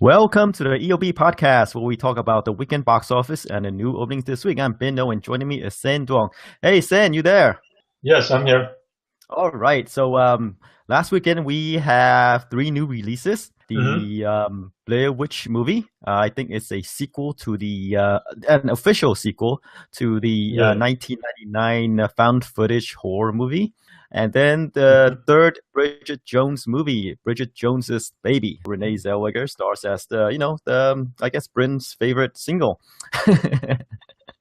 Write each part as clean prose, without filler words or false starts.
Welcome to the EOB podcast, where we talk about the weekend box office and the new openings this week. I'm Bino, and joining me is Sen Duong. Hey, Sen, you there? Yes, I'm here. All right. So last weekend we have three new releases. hmm The Blair Witch movie. I think it's a sequel to an official sequel to the Yeah. 1999 found footage horror movie. And then the hmm third Bridget Jones movie, Bridget Jones's Baby. Renee Zellweger stars as I guess Bryn's favorite single.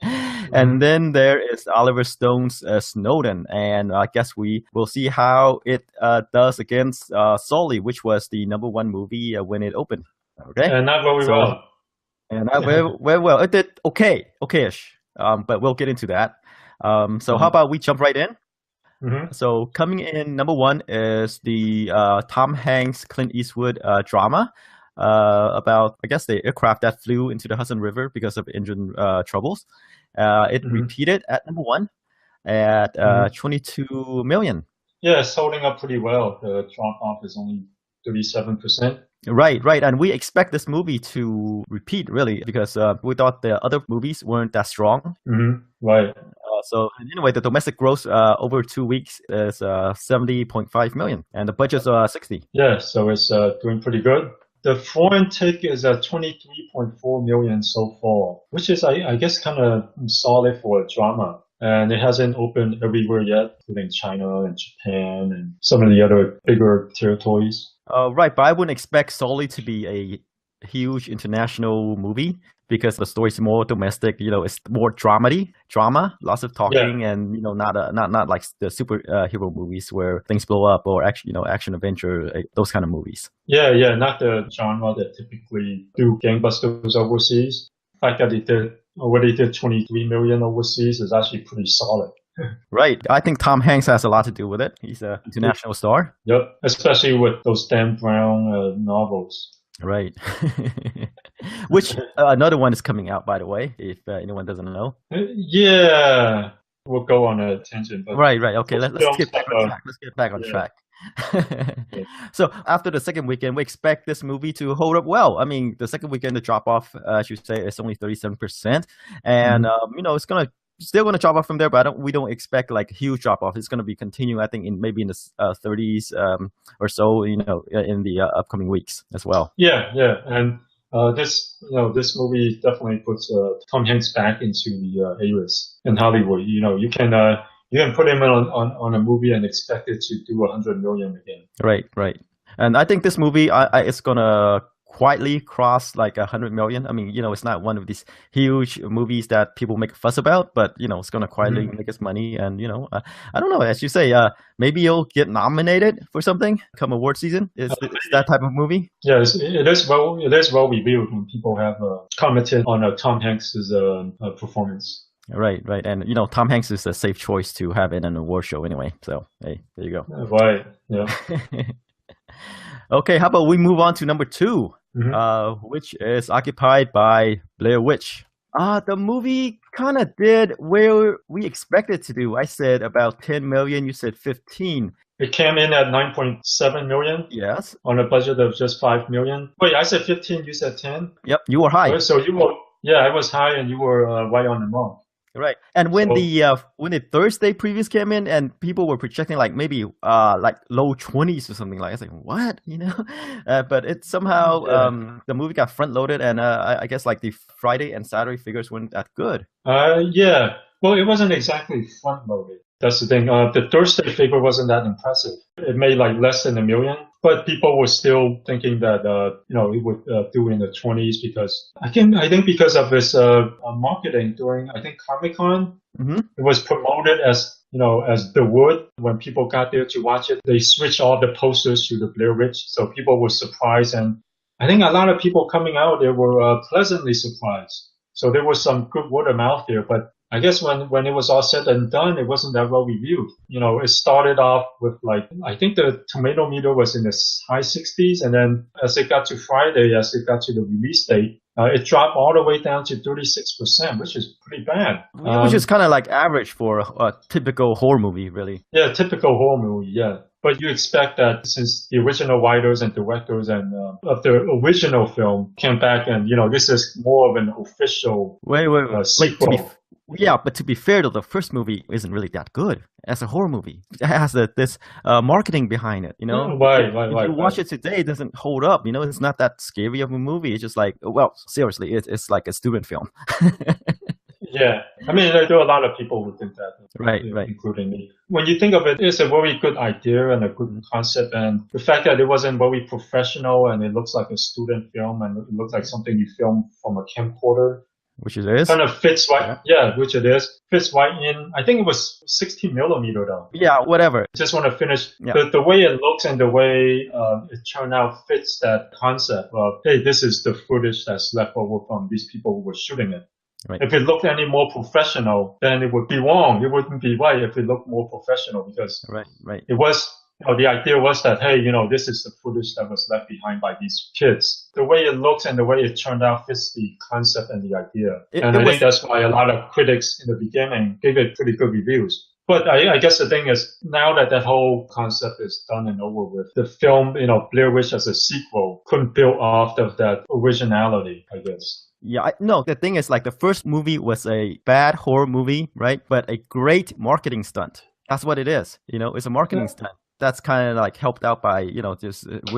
hmm And then there is Oliver Stone's Snowden, and I guess we will see how it does against Sully, which was the number one movie when it opened. Okay, And not very so well. and I very well. It did okayish, but we'll get into that. So how hmm about we jump right in? hmm So coming in number one is the Tom Hanks Clint Eastwood drama about, I guess, the aircraft that flew into the Hudson River because of engine troubles. It hmm repeated at number one at hmm 22 million. Yeah, it's holding up pretty well. The drop off is only 37%. Right, right. And we expect this movie to repeat, really, because we thought the other movies weren't that strong. Right. So anyway, the domestic gross over 2 weeks is 70.5 million, and the budget's 60. Yeah, so it's doing pretty good. The foreign take is at 23.4 million so far, which is, I guess, kind of solid for a drama. And it hasn't opened everywhere yet, including China and Japan and some of the other bigger territories. Right, but I wouldn't expect Sully to be a huge international movie because the story's more domestic. It's more drama, lots of Yeah, talking, and not like the super hero movies where things blow up or action adventure, those kind of movies. yeah, not the genre that typically do gangbusters overseas. The fact that it already did 23 million overseas is actually pretty solid. Right, I think Tom Hanks has a lot to do with it. He's an international star. Yep, especially with those Dan Brown novels. Right. Which another one is coming out, by the way, if anyone doesn't know. Yeah, we'll go on a tangent, but Right, right. Okay, those let's films get back have on a track. Let's get back on yeah, track. yeah. So after the second weekend, we expect this movie to hold up well. I mean, the second weekend, the drop off, I should say, is only 37%, and Mhm. it's gonna still gonna drop off from there. But we don't expect like huge drop off. It's gonna be continuing, I think, in maybe in the 30s or so. In the upcoming weeks as well. Yeah, and this movie definitely puts Tom Hanks back into the A-list in Hollywood. You can put him on a movie and expect it to do 100 million again. Right, right. And I think this movie, it's gonna quietly cross like 100 million. I mean, it's not one of these huge movies that people make a fuss about, but it's gonna quietly hmm make its money. And I don't know, as you say, maybe you'll get nominated for something come award season. Is that type of movie? Yeah, it is well reviewed when people have commented on Tom Hanks's performance. Right, right. And Tom Hanks is a safe choice to have in an award show anyway. So hey, there you go. Right. Yeah. Okay, how about we move on to number two, hmm which is occupied by Blair Witch. The movie kind of did where we expected to do. I said about 10 million. You said 15. It came in at 9.7 million Yes. on a budget of just 5 million. Wait, I said 15, you said 10? Yep. You were high. So you were, yeah, I was high and you were right on the mark. Right. And So, when the Thursday previews came in and people were projecting like maybe like low 20s or something, like I was like, what? But it somehow yeah. the movie got front loaded, and I guess like the Friday and Saturday figures weren't that good. Yeah. Well, it wasn't exactly front loaded. That's the thing. The Thursday figure wasn't that impressive. It made like less than a million, but people were still thinking that it would do in the 20s because I think because of this marketing during I think Comic-Con, Hmm. it was promoted as The Wood. When people got there to watch it, they switched all the posters to the Blair Witch, so people were surprised, and I think a lot of people coming out there were pleasantly surprised. So there was some good word of mouth there, but I guess when it was all said and done, it wasn't that well reviewed. It started off with like, I think the tomato meter was in the high 60s. And then as it got to Friday, as it got to the release date, it dropped all the way down to 36%, which is pretty bad. Which is kind of like average for a typical horror movie, really. Yeah, typical horror movie. Yeah. But you expect that since the original writers and directors and of the original film came back and, this is more of an official Wait. sequel. Yeah, but to be fair, though, the first movie isn't really that good as a horror movie. It has this marketing behind it. Right. If you watch it today, it doesn't hold up. It's not that scary of a movie. It's just like, well, seriously, it's like a student film. Yeah, I mean, there are a lot of people who think that, Right. including me. When you think of it, it's a very good idea and a good concept, and the fact that it wasn't very professional and it looks like a student film and it looks like something you filmed from a camcorder, Which it is. kind of fits right. Yeah, which it is, fits right in. I think it was 16 millimeter though. Yeah, whatever. Just want to finish Yeah. the way it looks and the way it turned out fits that concept of, hey, this is the footage that's left over from these people who were shooting it. Right. If it looked any more professional, then it would be wrong. It wouldn't be right if it looked more professional because Right. it was, the idea was that, hey, this is the footage that was left behind by these kids. The way it looks and the way it turned out fits the concept and the idea. I think that's why a lot of critics in the beginning gave it pretty good reviews. But I guess the thing is, now that whole concept is done and over with, the film, Blair Witch as a sequel couldn't build off of that originality, I guess. Yeah, no, the thing is, like, the first movie was a bad horror movie, right? But a great marketing stunt. That's what it is. It's a marketing stunt. That's kind of like helped out by,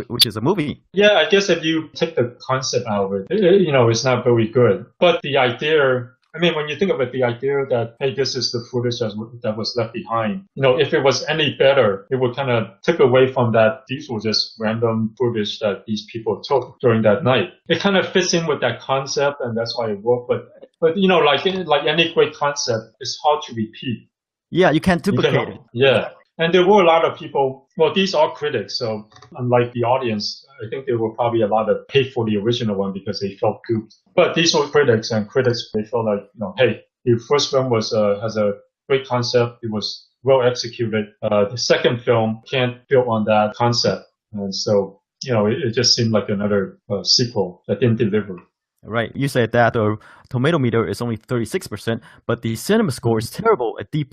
which is a movie. Yeah, I guess if you take the concept out of it, it's not very good. But the idea, I mean, when you think of it, the idea that, hey, this is the footage that was left behind, if it was any better, it would kind of take away from that. These were just random footage that these people took during that night. It kind of fits in with that concept, and that's why it worked. But like any great concept, it's hard to repeat. Yeah, you can't duplicate it. Yeah. And there were a lot of people, well, these are critics, so unlike the audience, I think there were probably a lot of hate for the original one because they felt duped. But these were critics, and critics, they felt like, hey, the first film has a great concept, it was well executed. The second film can't build on that concept. And so, it just seemed like another sequel that didn't deliver. Right. You said that the tomato meter is only 36%, but the cinema score is terrible at D+.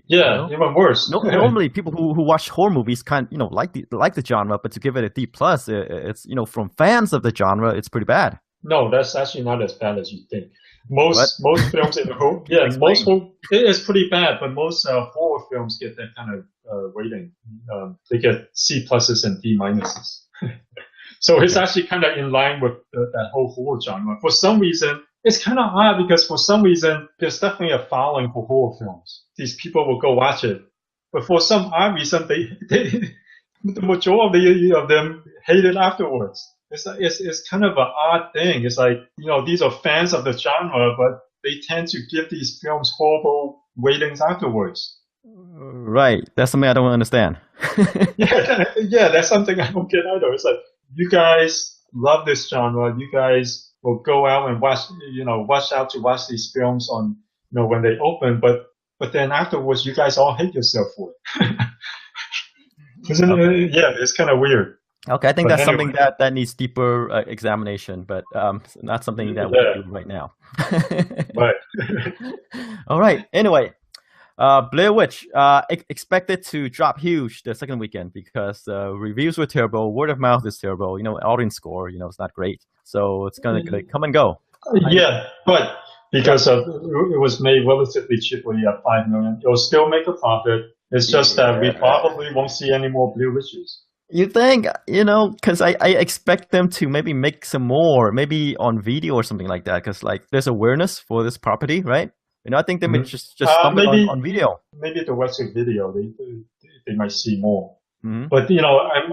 Yeah, even worse. Normally, people who watch horror movies like the genre, but to give it a D+, it's from fans of the genre, it's pretty bad. No, that's actually not as bad as you think. Most films in the horror, it is pretty bad, but most horror films get that kind of rating. They get C pluses and D minuses. So it's actually kind of in line with that whole horror genre. For some reason, it's kind of odd because for some reason, there's definitely a following for horror films. These people will go watch it. But for some odd reason, the majority of them hate it afterwards. It's kind of an odd thing. It's like, these are fans of the genre, but they tend to give these films horrible ratings afterwards. Right. That's something I don't understand. Yeah, that's something I don't get either. It's like, you guys love this genre. You guys will go out and watch out to watch these films on, when they open, but then afterwards, you guys all hate yourself for it. Yeah, it's kind of weird. Okay, I think that's something that needs deeper examination, but not something that we do right now. Right. All right. Anyway, Blair Witch expected to drop huge the second weekend because reviews were terrible, word of mouth is terrible. Audience score, it's not great, so it's gonna come and go. Yeah, but because it was made relatively cheaply at $5 million, it will still make a profit. It's just that we probably won't see any more Blair Witches. You think, because I expect them to maybe make some more, maybe on video or something like that, because there's awareness for this property, right? I think they may just stumble on video. Maybe the website video, they might see more. Mm-hmm. But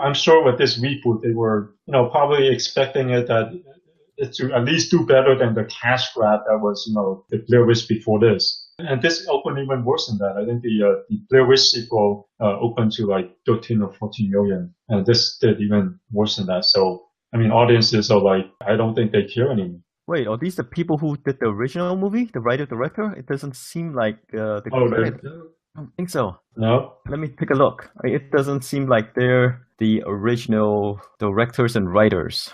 I'm sure with this reboot, they were probably expecting it to at least do better than the cash grab that was the Blair Witch before this. And this opened even worse than that. I think the Blair Witch sequel opened to like 13 or 14 million, and this did even worse than that. So I mean, audiences are like, I don't think they care anymore. Wait, are these the people who did the original movie, the writer-director? It doesn't seem like the credit. I don't think so. No? Let me take a look. It doesn't seem like they're the original directors and writers.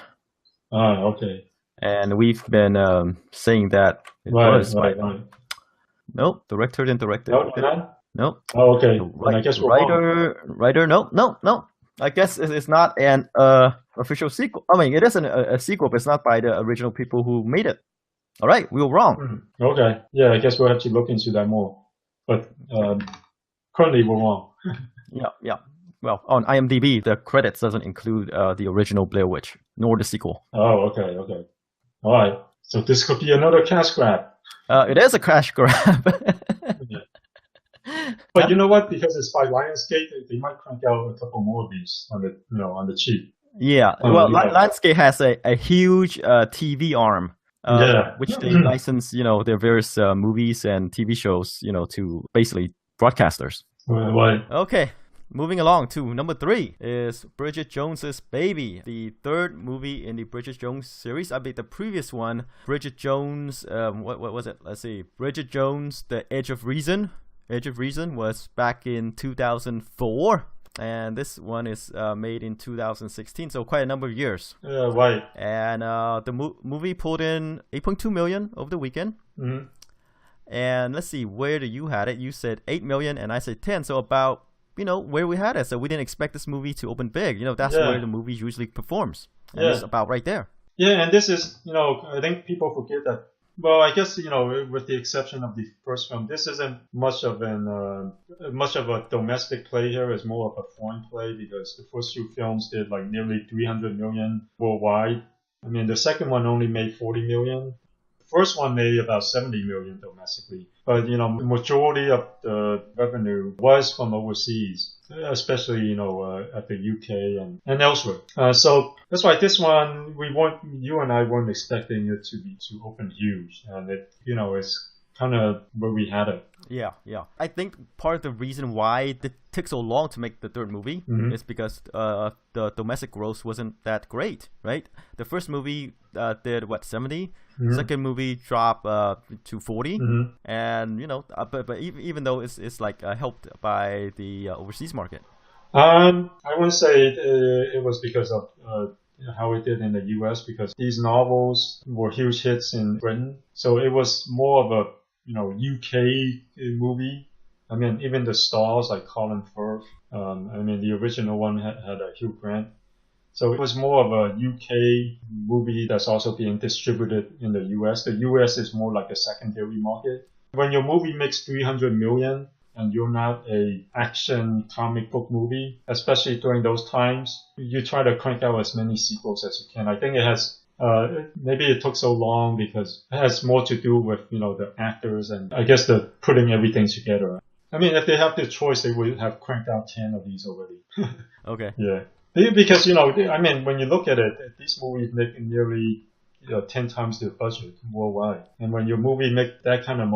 Ah, okay. And we've been saying that it was. Right. Nope, director and director. No, not? Nope. Oh, okay. The Then I guess we're wrong. writer. No. I guess it's not an official sequel. I mean, it is a sequel, but it's not by the original people who made it. All right, we were wrong. Okay. Yeah, I guess we'll have to look into that more. But currently we're wrong. Yeah. Well, on IMDb, the credits doesn't include the original Blair Witch nor the sequel. Oh, okay. All right. So this could be another cash grab. It is a cash grab. But you know what? Because it's by Lionsgate, they might crank out a couple more of these on the cheap. Yeah. Well, Lionsgate has a huge TV arm. Which they license, their various movies and TV shows, to basically broadcasters. Right. Okay, moving along to number 3 is Bridget Jones's Baby, the third movie in the Bridget Jones series. I mean, the previous one, Bridget Jones, what was it? Let's see, Bridget Jones, The Edge of Reason. Edge of Reason was back in 2004. And this one is made in 2016, so quite a number of years. Yeah, right. And the movie pulled in 8.2 million over the weekend. Mm-hmm. And let's see, where do you had it? You said 8 million, and I said 10. So about where we had it. So we didn't expect this movie to open big. That's where the movie usually performs. And it's about right there. Yeah, and this is I think people forget that. Well, I guess with the exception of the first film, this isn't much of a domestic play here. It's more of a foreign play because the first 2 films did like nearly 300 million worldwide. I mean, the second one only made 40 million. The first one made about 70 million domestically, but the majority of the revenue was from overseas, especially at the UK and elsewhere. So that's why this one you and I weren't expecting it to open huge, and it it's kind of where we had it. Yeah. I think part of the reason why it took so long to make the third movie is because the domestic gross wasn't that great, right? The first movie did 70. Second movie dropped to 40, and but even though it's like helped by the overseas market. I wouldn't say it was because of how it did in the US, because these novels were huge hits in Britain, so it was more of a UK movie. I mean, even the stars like Colin Firth. I mean, the original one had a Hugh Grant. So it was more of a UK movie that's also being distributed in the US. The US is more like a secondary market. When your movie makes 300 million and you're not a action comic book movie, especially during those times, you try to crank out as many sequels as you can. I think it has maybe it took so long because it has more to do with the actors and I guess the putting everything together. I mean, if they have the choice, they would have cranked out 10 of these already. Okay. Yeah. Because, I mean, when you look at it, these movies make nearly 10 times their budget worldwide. And when your movie make that kind of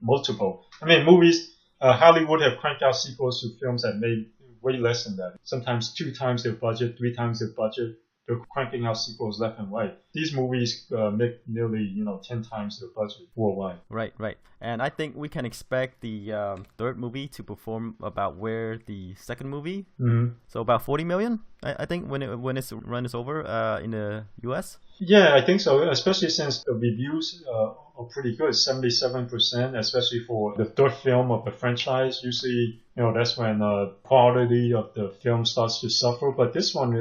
multiple, I mean, movies, Hollywood have cranked out sequels to films that made way less than that. Sometimes 2 times their budget, 3 times their budget. They're cranking out sequels left and right. These movies make nearly 10 times their budget worldwide. Right. And I think we can expect the third movie to perform about where the second movie. Mm-hmm. So about 40 million, I think, when its run is over in the US. Yeah, I think so. Especially since the reviews are pretty good, 77%, especially for the third film of the franchise. Usually, that's when quality of the film starts to suffer. But this one,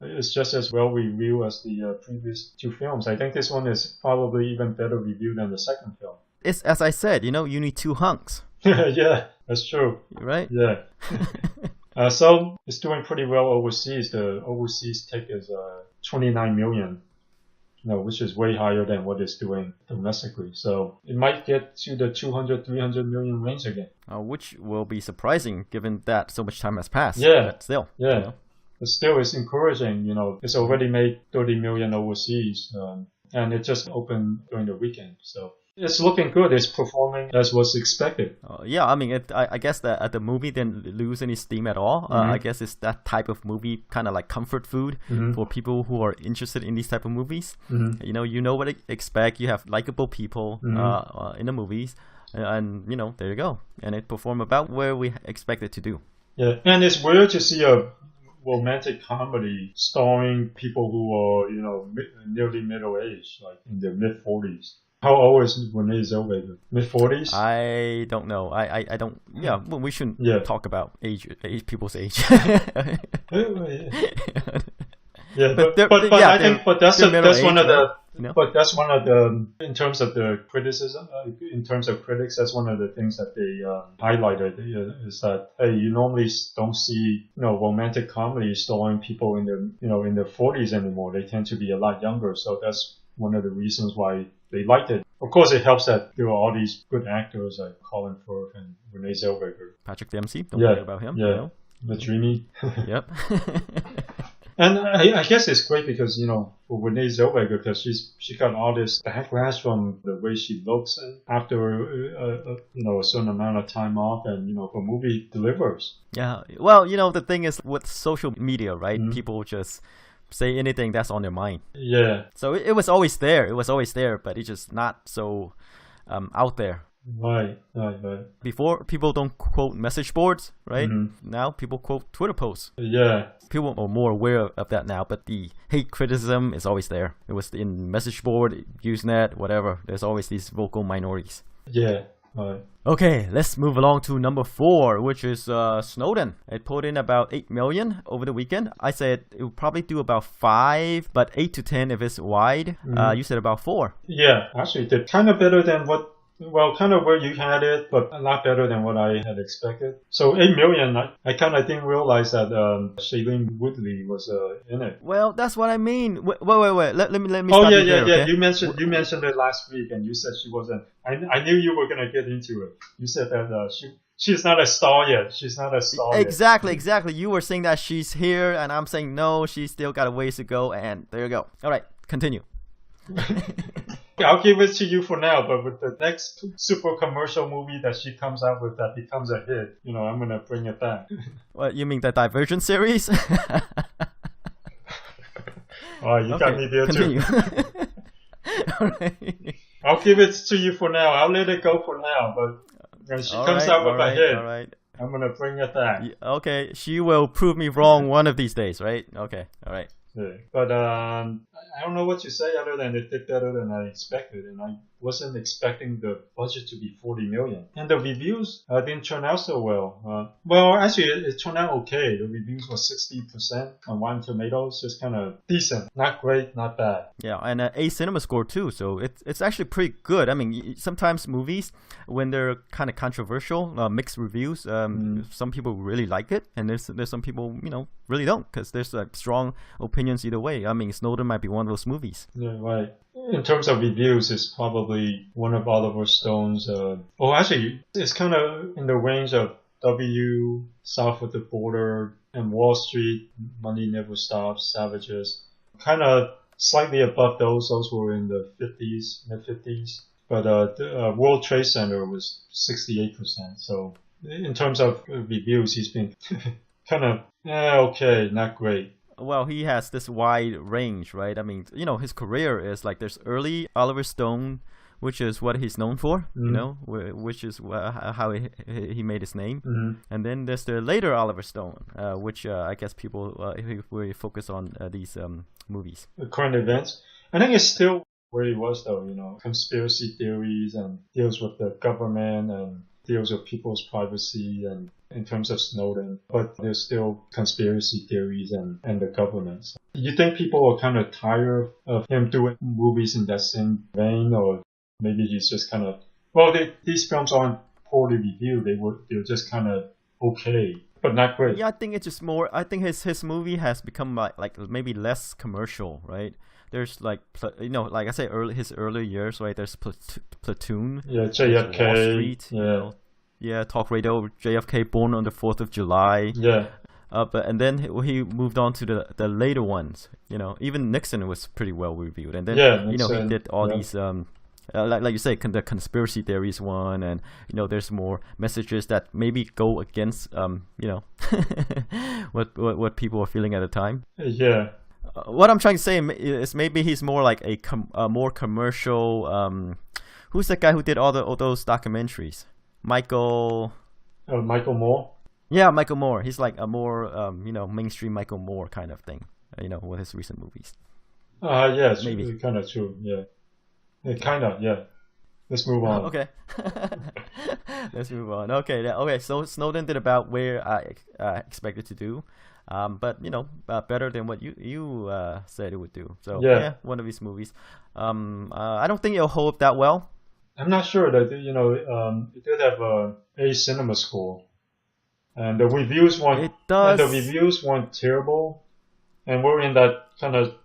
it's just as well reviewed as the previous 2 films. I think this one is probably even better reviewed than the second film. It's, as I said, you need 2 hunks. Yeah, that's true. Right? Yeah. So it's doing pretty well overseas. The overseas take is 29 million, which is way higher than what it's doing domestically. So it might get to the 200, 300 million range again. Which will be surprising given that so much time has passed. Yeah. But still. Yeah. But still, it's encouraging. It's already made 30 million overseas, and it just opened during the weekend. So it's looking good. It's performing as was expected. Yeah, I mean, I guess that the movie didn't lose any steam at all. I guess it's that type of movie, kind of like comfort food for people who are interested in these type of movies. You know what to expect. You have likable people in the movies, and there you go. And it performed about where we expect it to do. Yeah, and it's weird to see a romantic comedy starring people who are nearly middle age, like in their mid 40s. How old is Renee Zellweger? Mid-40s? I don't know. I don't. Yeah, well, we shouldn't talk about people's age. Yeah, but I think that's one of the but that's one of the in terms of the criticism in terms of critics, that's one of the things that they highlighted is that hey, you normally don't see romantic comedies starring people in their 40s anymore. They tend to be a lot younger, so that's one of the reasons why they liked it. Of course, it helps that there are all these good actors like Colin Firth and Renee Zellweger, Patrick Dempsey. Don't forget about him. Yeah, the dreamy. Yep. And I guess it's great because, for Renee Zellweger, because she got all this backlash from the way she looks after, a certain amount of time off, and, her movie delivers. Yeah. Well, the thing is with social media, right? Mm-hmm. People just say anything that's on their mind. Yeah. So it was always there. It was always there, but it's just not so out there. Right. Before, people don't quote message boards, right? Mm-hmm. Now people quote Twitter posts. Yeah. People are more aware of that now, but the hate criticism is always there. It was in message board, Usenet, whatever. There's always these vocal minorities. Yeah. Right. Okay, let's move along to number 4, which is Snowden. It pulled in about 8 million over the weekend. I said it would probably do about 5, but 8 to 10 if it's wide. Mm-hmm. You said about 4. Yeah, actually, it did kind of better than kind of where you had it, but a lot better than what I had expected. So 8 million, I kind of didn't realize that Shailene Woodley was in it. Well, that's what I mean. Wait. Let me stop you there, yeah. Okay? You mentioned it last week, and you said she wasn't. I knew you were gonna get into it. You said that she's not a star yet. She's not a star Exactly. You were saying that she's here, and I'm saying no, she's still got a ways to go, and there you go. All right, continue. I'll give it to you for now, but with the next super commercial movie that she comes out with that becomes a hit, I'm gonna bring it back. What, you mean the Divergent series? Oh, you got me there continue. Too. Right. I'll give it to you for now. I'll let it go for now, but when she comes out with a hit, I'm gonna bring it back. Okay, she will prove me wrong one of these days, right? Okay, all right. Yeah. But I don't know what to say other than it did better than I expected, and I wasn't expecting the budget to be 40 million. And the reviews didn't turn out so well. Well, actually, it turned out okay. The reviews were 60% on Rotten Tomatoes, just kind of decent, not great, not bad. Yeah, and a cinema score too, so it's actually pretty good. I mean, sometimes movies, when they're kind of controversial, mixed reviews, some people really like it, and there's some people really don't, because there's strong opinions either way. I mean, Snowden might be one of those movies. Yeah, right. In terms of reviews, it's probably one of Oliver Stone's. Actually, it's kind of in the range of W, South of the Border, and Wall Street, Money Never Stops, Savages. Kind of slightly above those. Those were in the 50s, mid-50s. But the World Trade Center was 68%. So in terms of reviews, he's been kind of, okay, not great. Well, he has this wide range, right? I mean, his career is like there's early Oliver Stone, which is what he's known for, which is how he made his name. Mm-hmm. And then there's the later Oliver Stone, which I guess people really focus on these movies. The current events. I think it's still where he was, though, conspiracy theories and deals with the government and deals with people's privacy and in terms of Snowden, but there's still conspiracy theories and the governments. You think people are kind of tired of him doing movies in that same vein, or maybe he's just kind of, these films aren't poorly reviewed, they're just kind of okay, but not great. Yeah, I think it's just more, I think his movie has become like maybe less commercial, right? There's like I said, his early years, right? There's Platoon. Yeah, JFK. Wall Street. Yeah. Yeah, Talk Radio, JFK, Born on the 4th of July. Yeah. And then he moved on to the later ones. Even Nixon was pretty well reviewed. And then Nixon, he did all these like you say, the conspiracy theories one, and there's more messages that maybe go against what people are feeling at the time. Yeah. What I'm trying to say is maybe he's more like a more commercial. Who's that guy who did all those documentaries? Michael Moore? Yeah, Michael Moore. He's like a more, mainstream Michael Moore kind of thing, with his recent movies. Yes, maybe. Kind of true, yeah. Kind of, yeah. Let's move on. Okay. Let's move on. Okay. Okay. So Snowden did about where I expected to do, but better than what you said it would do. So yeah, one of these movies. I don't think it'll hold up that well. I'm not sure that it did have a cinema score, and the reviews weren't. It does. And the reviews weren't terrible, and we're in that kind of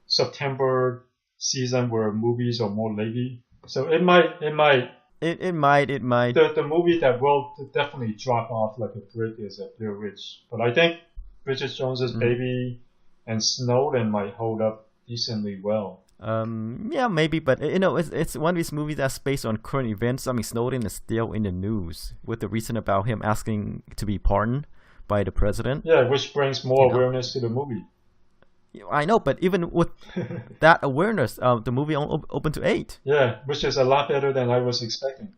September season where movies are more laggy. So it might. It might. The movie that will definitely drop off like a brick is Blair Witch. But I think Bridget Jones's Baby and Snowden might hold up decently well. Yeah, maybe, but it's one of these movies that's based on current events. I mean, Snowden is still in the news with the reason about him asking to be pardoned by the president. Yeah, which brings more awareness to the movie. I know, but even with that awareness, the movie only opened to 8. Yeah, which is a lot better than I was expecting.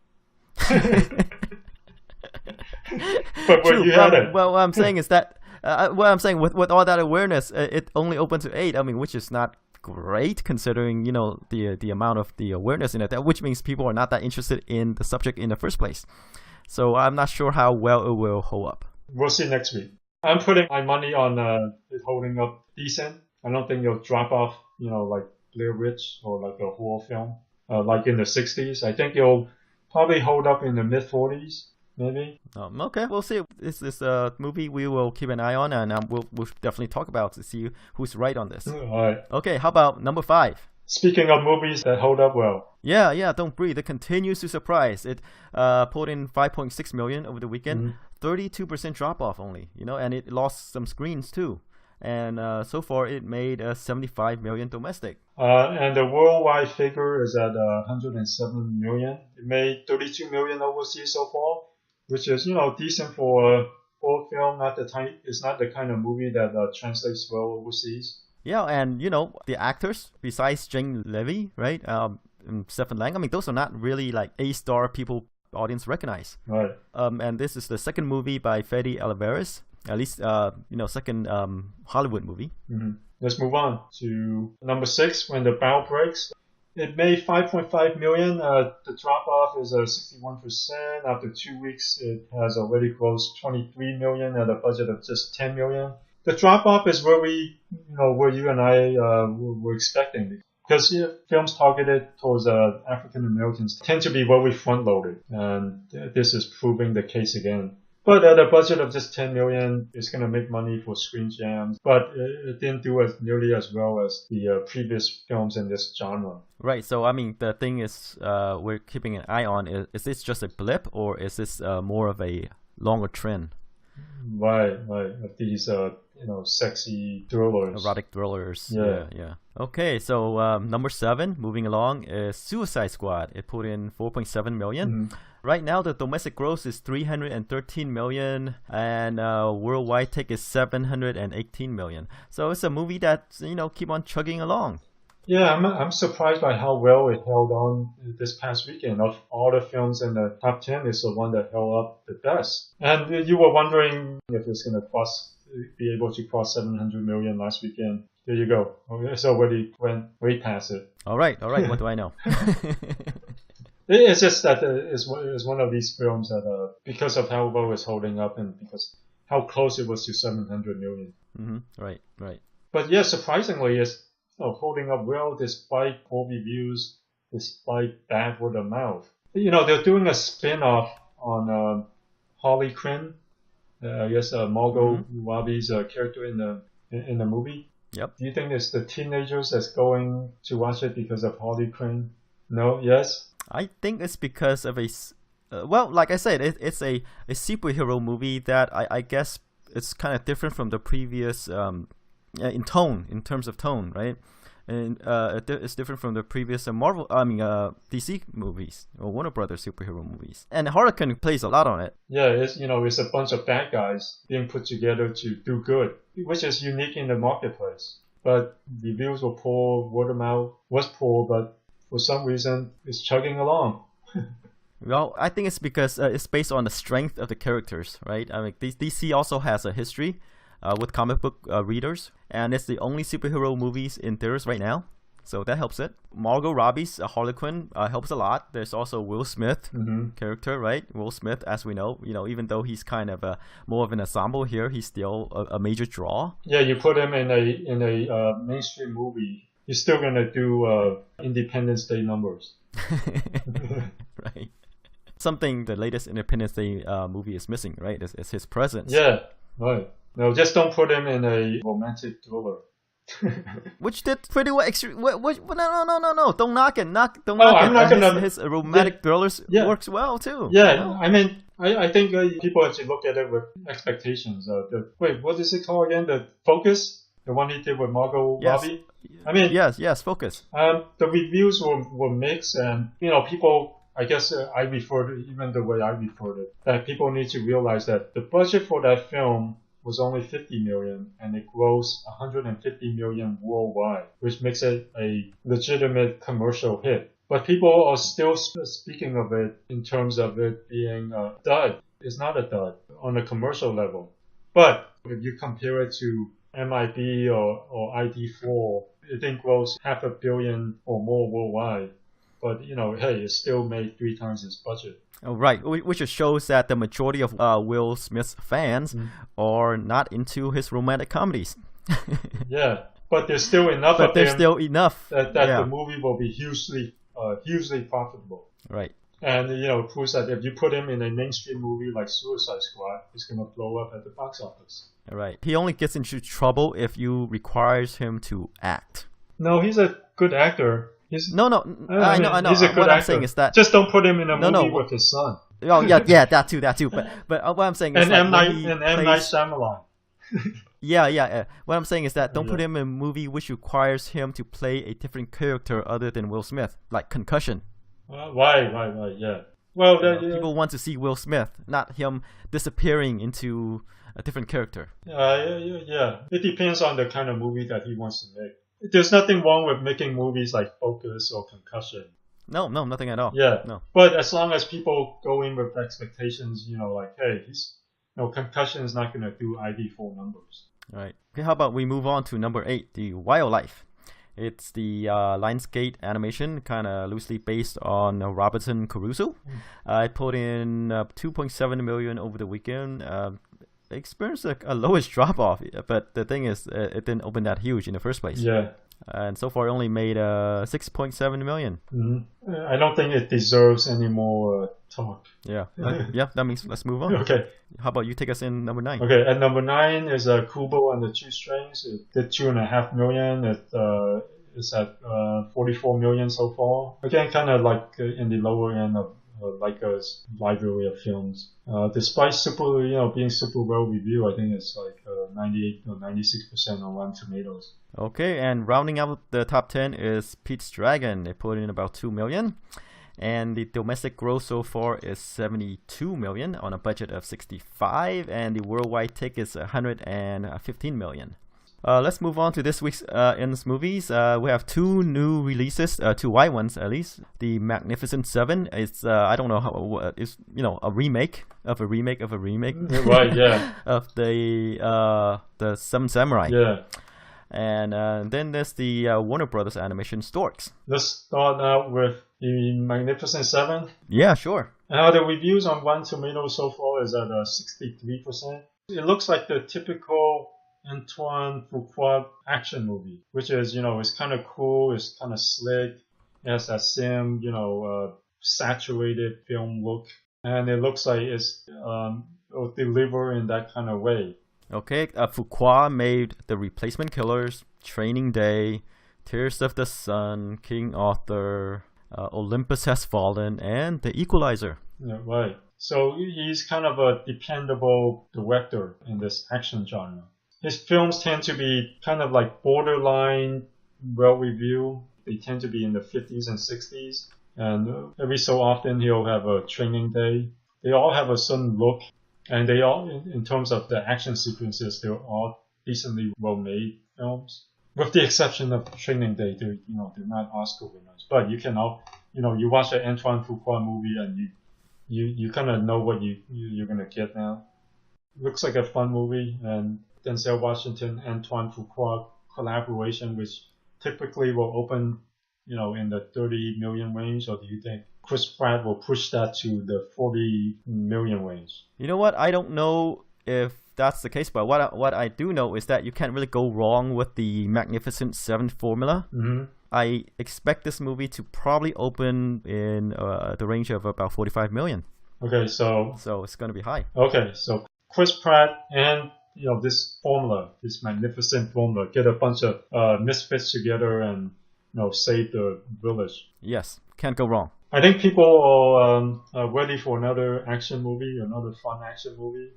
But True, you had it. Well, what I'm saying is that with all that awareness, it only opened to 8. I mean, which is not great considering the amount of the awareness in it. Which means people are not that interested in the subject in the first place. So I'm not sure how well it will hold up. We'll see next week. I'm putting my money on it holding up decent. I don't think it'll drop off, like Blair Witch or like a horror film, like in the 60s. I think it'll probably hold up in the mid-40s, maybe. Okay, we'll see. This is a movie we will keep an eye on, and we'll definitely talk about to see who's right on this. All right. Okay, how about number 5? Speaking of movies that hold up well. Yeah, Don't Breathe. It continues to surprise. It pulled in 5.6 million over the weekend, 32% drop off only, and it lost some screens too. And so far it made 75 million domestic. And the worldwide figure is at 107 million. It made 32 million overseas so far, which is decent for a horror film. It's not the kind of movie that translates well overseas. Yeah, and the actors besides Jane Levy, right? And Stephen Lang. I mean, those are not really like A-star people audience recognize. Right. And this is the second movie by Fede Alvarez. At least, second Hollywood movie. Mm-hmm. Let's move on to number 6, When the Bow Breaks. It made 5.5 million. The drop-off is 61%. After 2 weeks, it has already grossed 23 million at a budget of just 10 million. The drop-off is where where you and I were expecting. Because films targeted towards African Americans tend to be very front-loaded. And this is proving the case again. But at a budget of just 10 million, it's going to make money for Screen Gems. But it didn't do nearly as well as the previous films in this genre. Right. So, I mean, the thing is, we're keeping an eye on, is this just a blip or is this more of a longer trend? Right. These, sexy thrillers. Erotic thrillers. Yeah. Okay, so number 7, moving along, is Suicide Squad. It put in 4.7 million. Mm-hmm. Right now, the domestic gross is 313 million, and worldwide take is 718 million. So it's a movie that keep on chugging along. Yeah, I'm surprised by how well it held on this past weekend. Of all the films in the top 10, it's the one that held up the best. And you were wondering if it's going to be able to cross 700 million last weekend. There you go. It's already went way past it. All right. What do I know? It's just that it's one of these films that, because of how well it's holding up and because how close it was to 700 million. Mm-hmm. Right. But yeah, surprisingly, it's holding up well despite poor reviews, despite bad word of mouth. They're doing a spin-off on Harley Quinn. I guess Margot Robbie's character in the movie. Yep. Do you think it's the teenagers that's going to watch it because of Harley Quinn? No? Yes? I think it's because of like I said, it's a superhero movie that I guess it's kind of different from the previous in terms of tone, right? And it's different from the previous DC movies or Warner Brothers superhero movies. And Harlequin plays a lot on it. Yeah, it's a bunch of bad guys being put together to do good, which is unique in the marketplace. But reviews were poor, word of mouth was poor, but for some reason it's chugging along. Well, I think it's because it's based on the strength of the characters, right? I mean, DC also has a history with comic book readers, and it's the only superhero movies in theaters right now. so that helps it. Margot Robbie's Harley Quinn helps a lot. There's also Will Smith character, right? Will Smith, as we know, even though he's kind of more of an ensemble here, he's still a major draw. Yeah, you put him in a mainstream movie, he's still gonna do Independence Day numbers. Right. Something the latest Independence Day movie is missing, right? Is his presence. Yeah, right. No, just don't put him in a romantic thriller. Which did pretty well. No. Don't knock it. Don't I'm knock not it. gonna. His romantic thrillers works well too. Yeah, I mean, I think people have to look at it with expectations. Wait, what is it called again? The Focus, the one he did with Margot Robbie. I mean, yes, Focus. The reviews were mixed, and people. I guess I refer to even the way I referred it, that people need to realize that the budget for that film was only $50 million, and it grossed $150 million worldwide, which makes it a legitimate commercial hit. But people are still speaking of it in terms of it being a dud. It's not a dud on a commercial level. But if you compare it to MIB or ID4, it didn't gross $500 million or more worldwide. But, hey, it still made 3 times its budget. Oh, right, which just shows that the majority of Will Smith's fans are not into his romantic comedies. Yeah, but there's still enough that the movie will be hugely profitable. Right. And, it proves that if you put him in a mainstream movie like Suicide Squad, it's going to blow up at the box office. Right. He only gets into trouble if you requires him to act. No, he's a good actor. I know. He's a good actor. I'm saying is that just don't put him in a movie with his son. Oh yeah, that too. But what I'm saying is M. Night Shyamalan. Yeah. What I'm saying is that don't put him in a movie which requires him to play a different character other than Will Smith, like Concussion. Right. Yeah. Well, people want to see Will Smith, not him disappearing into a different character. Yeah. It depends on the kind of movie that he wants to make. There's nothing wrong with making movies like Focus or Concussion. No, nothing at all. Yeah. No. But as long as people go in with expectations, like, hey, Concussion is not going to do ID4 numbers. All right. Okay, how about we move on to number 8, The Wildlife. It's the Lionsgate animation, kind of loosely based on Robinson Crusoe. I put in 2.7 million over the weekend. Experienced a lowest drop off, but the thing is it didn't open that huge in the first place. Yeah. And so far it only made 6.7 million. I don't think it deserves any more talk. Yeah. That means let's move on. Okay. How about you take us in number 9? Okay, at number 9 is Kubo and the Two Strings. It did 2.5 million. It's at 44 million so far. Again, kind of like in the lower end of Leica's library of films. Despite being super well reviewed, I think it's like 98 or 96% on Rotten Tomatoes. Okay, and rounding out the top 10 is Pete's Dragon. They put in about 2 million. And the domestic gross so far is 72 million on a budget of 65, and the worldwide take is 115 million. Let's move on to this week's Ends movies. We have 2 new releases, 2 white ones at least. The Magnificent Seven is I don't know how it's a remake of a remake of a remake. Right, yeah. Of the Seven Samurai. Yeah. And then there's the Warner Brothers animation Storks. Let's start out with the Magnificent Seven. Yeah, sure. The reviews on Rotten Tomatoes so far is at 63%. It looks like the typical Antoine Fuqua action movie, which is, it's kind of cool, it's kind of slick, it has that same, saturated film look, and it looks like it'll deliver in that kind of way. Okay, Fuqua made The Replacement Killers, Training Day, Tears of the Sun, King Arthur, Olympus Has Fallen, and The Equalizer. Yeah, right. So he's kind of a dependable director in this action genre. His films tend to be kind of like borderline well-reviewed. They tend to be in the 50s and 60s. And every so often he'll have a Training Day. They all have a certain look. And they all, in terms of the action sequences, they're all decently well-made films. With the exception of Training Day, they're not Oscar winners. But you can you watch an Antoine Fuqua movie and you kind of know what you're going to get now. Looks like a fun movie, and Denzel Washington, Antoine Fuqua collaboration, which typically will open, in the 30 million range, or do you think Chris Pratt will push that to the 40 million range? You know what? I don't know if that's the case, but what I do know is that you can't really go wrong with the Magnificent Seven formula. Mm-hmm. I expect this movie to probably open in the range of about 45 million. Okay, so it's going to be high. Okay, so Chris Pratt and this formula, this magnificent formula, get a bunch of misfits together and save the village. Yes, can't go wrong. I think people are ready for another action movie, another fun action movie.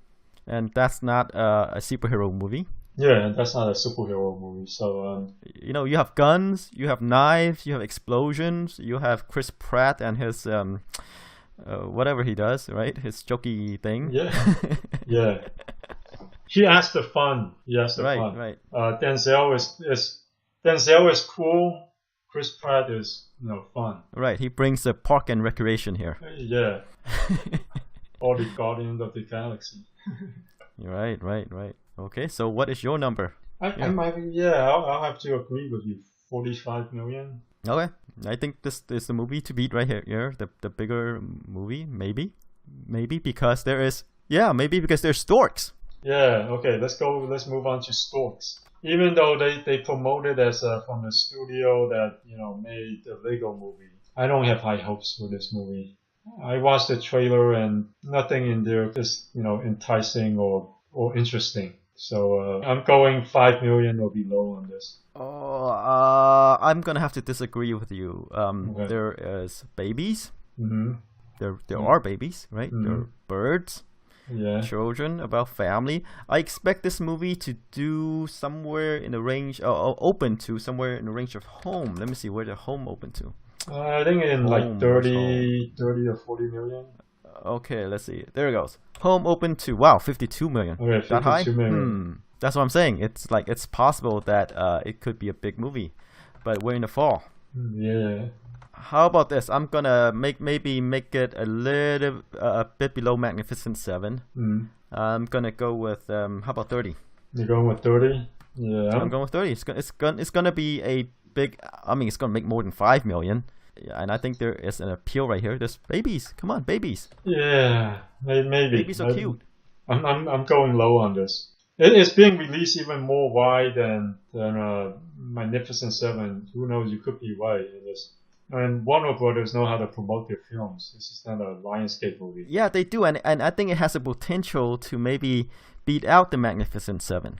And that's not a superhero movie. Yeah, that's not a superhero movie. So you have guns, you have knives, you have explosions, you have Chris Pratt and his whatever he does, right? His jokey thing. Yeah, yeah. He has the fun. He has the fun. Right. Denzel is cool. Chris Pratt is fun. Right. He brings the park and recreation here. Yeah. Or the Guardians of the Galaxy. Right. Okay, so what is your number? I'll have to agree with you. 45 million. Okay, I think this is the movie to beat right here. The bigger movie, maybe because there's storks. Yeah. Okay. Let's move on to storks. Even though they promote it as from the studio that made the Lego movie, I don't have high hopes for this movie. I watched the trailer and nothing in there is enticing or interesting. So I'm going 5 million or below on this. Oh, I'm gonna have to disagree with you. Okay. There is babies. Mm-hmm. There are babies, right? Mm-hmm. There are birds. Yeah. Children, about family. I expect this movie to do somewhere in the range, open to somewhere in the range of home. Let me see where the home open to. I think in like 30 or 40 million. Okay, let's see. There it goes. Home open to 52 million. Okay, 52 that high? million. That's what I'm saying. It's possible that it could be a big movie, but we're in the fall. Yeah. How about this? I'm gonna make it a bit below Magnificent Seven. I'm gonna go with how about 30? You're going with 30? Yeah. I'm going with 30. It's gonna be a big. I mean, it's gonna make more than 5 million. Yeah, and I think there is an appeal right here. There's babies. Come on, babies. Yeah, maybe. Babies are cute. I'm going low on this. It's being released even more wide than Magnificent Seven. Who knows? You could be right in this. And Warner Brothers know how to promote their films. This is not a Lionsgate movie. Yeah, they do, and I think it has the potential to maybe beat out the Magnificent Seven.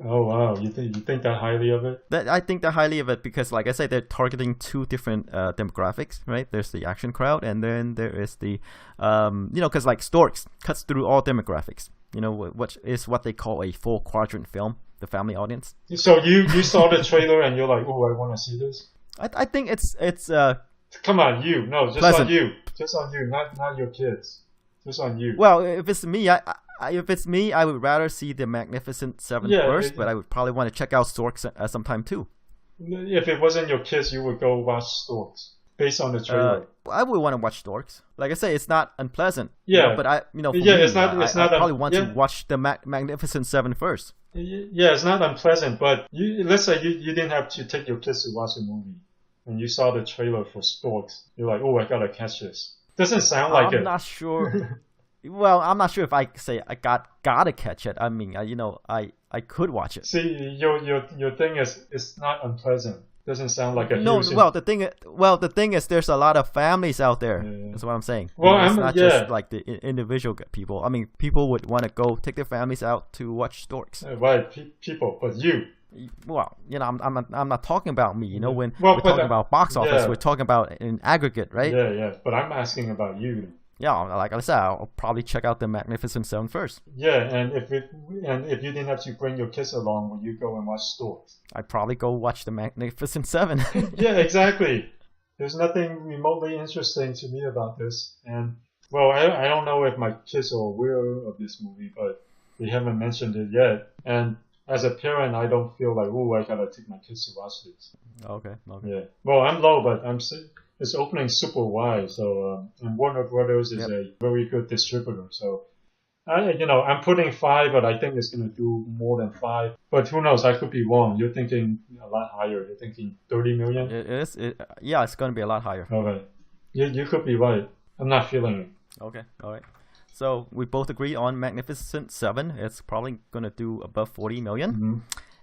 Oh wow, you think that highly of it? I think that highly of it because, like I said, they're targeting two different demographics, right? There's the action crowd, and then there is the, because like Storks cuts through all demographics. Which is what they call a full quadrant film, the family audience. So you saw the trailer and you're like, oh, I want to see this. I think it's come on, you. No, just pleasant. on you. Just on you, not your kids. Just on you. Well, if it's me, I would rather see the Magnificent Seven first, but I would probably want to check out Storks sometime too. If it wasn't your kids, you would go watch Storks based on the trailer. I would want to watch Storks. Like I say, it's not unpleasant. Yeah, but I probably want to watch the Magnificent Seven first. Yeah, it's not unpleasant, but let's say you didn't have to take your kids to watch a movie, and you saw the trailer for Storks. You're like, oh, I gotta catch this. Doesn't sound like it. I'm not sure. Well, I'm not sure if I say I gotta catch it. I mean, I could watch it. See, your thing is it's not unpleasant. Doesn't sound like a huge... the thing is there's a lot of families out there. Yeah. That's what I'm saying. Well, it's not just like the individual people. I mean, people would want to go take their families out to watch Storks. Right, people, but you. Well, I'm not talking about me. When we're talking about box office, we're talking about in aggregate, right? Yeah. But I'm asking about you. Yeah, like I said, I'll probably check out the Magnificent Seven first. Yeah, and if you didn't have to bring your kids along, would you go and watch Storks? I'd probably go watch the Magnificent Seven. Yeah, exactly. There's nothing remotely interesting to me about this, and well, I don't know if my kids are aware of this movie, but they haven't mentioned it yet. And as a parent, I don't feel like, oh, I gotta take my kids to watch this. Okay. Yeah. Well, I'm low, but it's opening super wide, so and Warner Brothers is a very good distributor. So I'm putting 5, but I think it's going to do more than 5. But who knows? I could be wrong. You're thinking a lot higher. You're thinking 30 million? Yeah, it's going to be a lot higher. Okay. You could be right. I'm not feeling it. Okay, all right. So we both agree on Magnificent 7. It's probably going to do above 40 million. Mm-hmm.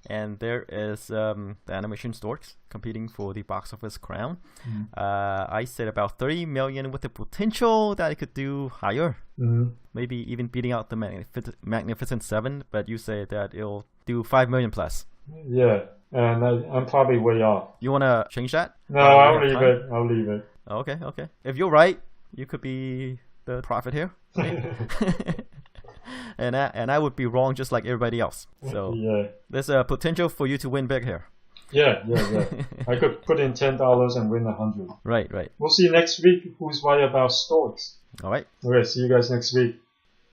And there is the animation storks competing for the box office crown. Mm-hmm. I said about 30 million with the potential that it could do higher. Mm-hmm. Maybe even beating out the Magnificent 7, but you say that it'll do 5 million plus. Yeah, and I'm probably way off. You want to change that? No, I'll leave it. I'll leave it. Okay. If you're right, you could be the prophet here. And I would be wrong just like everybody else. So yeah, there's a potential for you to win big here. Yeah. I could put in $10 and win 100. Right. We'll see next week who's right about storks. All right. Okay, see you guys next week.